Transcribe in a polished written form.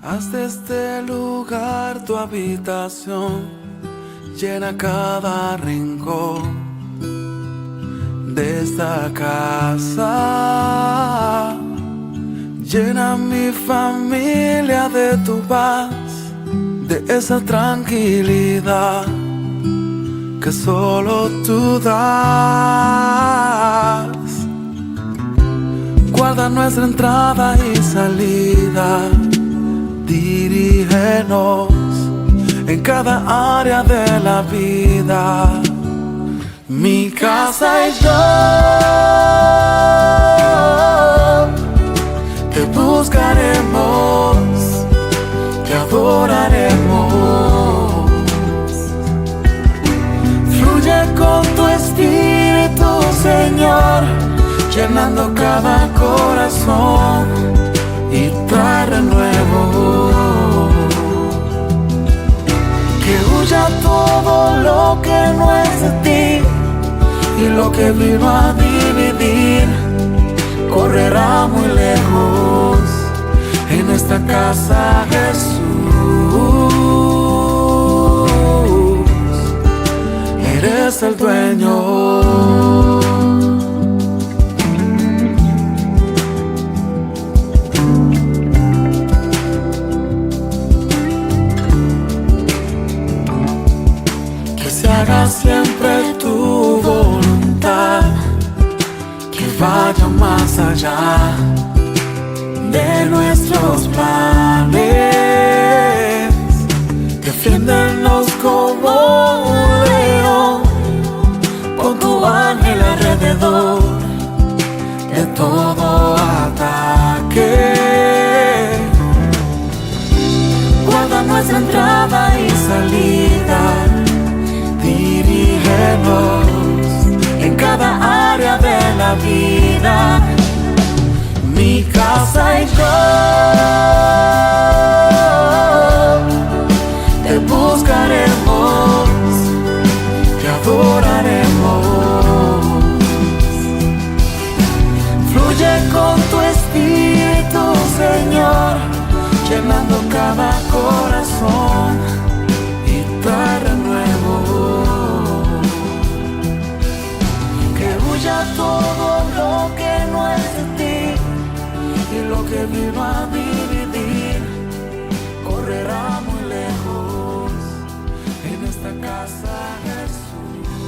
Haz de este lugar tu habitación, llena cada rincón de esta casa. Llena mi familia de tu paz, de esa tranquilidad que solo tú das. Guarda nuestra entrada y salida, dirígenos en cada área de la vida. Mi casa y yo te buscaremos, te adoraremos. Fluye con tu espíritu, Señor, llenando cada corazón y trae renuevo. Que huya todo lo que no es de ti, y lo que vino a dividir correrá muy lejos. En esta casa, Jesús, eres el dueño. Haga siempre tu voluntad, que vaya más allá de nuestros planes. Defiéndenos como un león, con tu ángel alrededor de todo ataque. Guarda nuestra entrada y salida, dirígenos en cada área de la vida. Mi casa y yo te buscaremos, te adoraremos. Fluye con tu espíritu, Señor, llenando cada corazón y trae renuevo. Todo lo que no es de ti y lo que vino a dividir correrá muy lejos. En esta casa, Jesús.